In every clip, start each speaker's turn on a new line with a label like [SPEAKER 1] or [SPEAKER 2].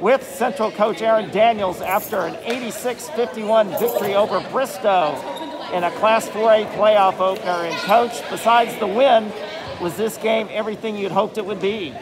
[SPEAKER 1] with Central coach Aaron Daniels after an 86-51 victory over Bristow in a Class 4A playoff opener. And Coach, besides the win, was this game everything you'd hoped it would be?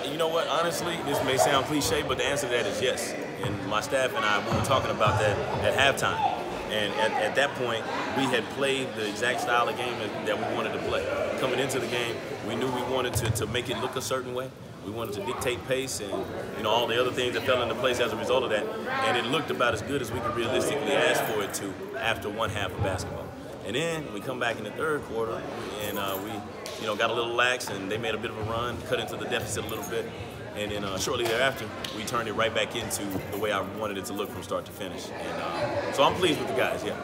[SPEAKER 2] You know what, honestly, this may sound cliche, but the answer to that is yes. And my staff and I, we were talking about that at halftime. And at that point, we had played the exact style of game that we wanted to play. Coming into the game, we knew we wanted to make it look a certain way. We wanted to dictate pace and, you know, all the other things that fell into place as a result of that. And it looked about as good as we could realistically ask for it to after one half of basketball. And then we come back in the third quarter and we, you know, got a little lax and they made a bit of a run, cut into the deficit a little bit. And then shortly thereafter, we turned it right back into the way I wanted it to look from start to finish. And so I'm pleased with the guys, yeah.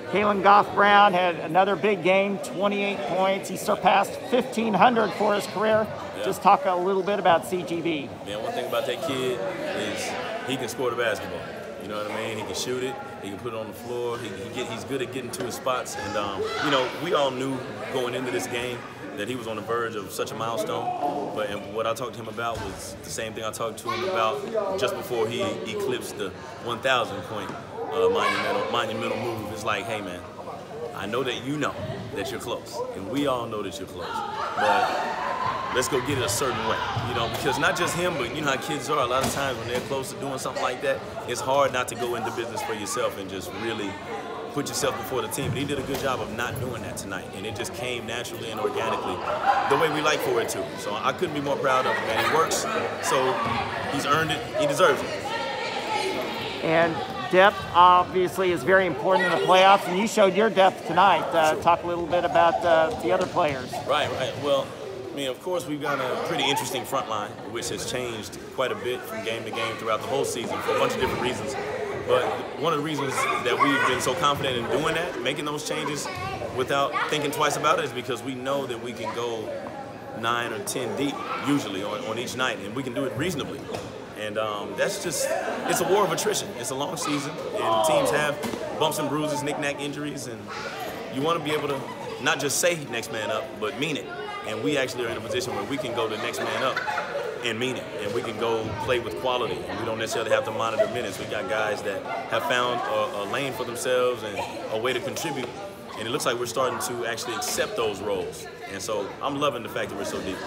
[SPEAKER 1] Kalen Goff-Brown had another big game, 28 points. He surpassed 1,500 for his career. Yeah. Just talk a little bit about CGB.
[SPEAKER 2] Man, one thing about that kid is he can score the basketball. You know what I mean? He can shoot it. He can put it on the floor. He's good at getting to his spots. And, you know, we all knew going into this game that he was on the verge of such a milestone. And what I talked to him about was the same thing I talked to him about just before he eclipsed the 1,000-point monumental move. It's like, hey, man, I know that you know that you're close, and we all know that you're close, but let's go get it a certain way, you know, because not just him, but you know how kids are. A lot of times when they're close to doing something like that, it's hard not to go into business for yourself and just really put yourself before the team. But he did a good job of not doing that tonight, and it just came naturally and organically the way we like for it to. So I couldn't be more proud of him, man. He works, so he's earned it. He deserves it.
[SPEAKER 1] And depth obviously is very important in the playoffs, and you showed your depth tonight.
[SPEAKER 2] Sure.
[SPEAKER 1] Talk a little bit about the other players.
[SPEAKER 2] Right. Well, I mean, of course, we've got a pretty interesting front line, which has changed quite a bit from game to game throughout the whole season for a bunch of different reasons. But one of the reasons that we've been so confident in doing that, making those changes without thinking twice about it, is because we know that we can go 9 or 10 deep usually on each night, and we can do it reasonably. And that's just, it's a war of attrition. It's a long season, and teams have bumps and bruises, knick-knack injuries, and you want to be able to not just say next man up, but mean it. And we actually are in a position where we can go the next man up and mean it. And we can go play with quality, and we don't necessarily have to monitor minutes. We got guys that have found a lane for themselves and a way to contribute. And it looks like we're starting to actually accept those roles. And so I'm loving the fact that we're so deep.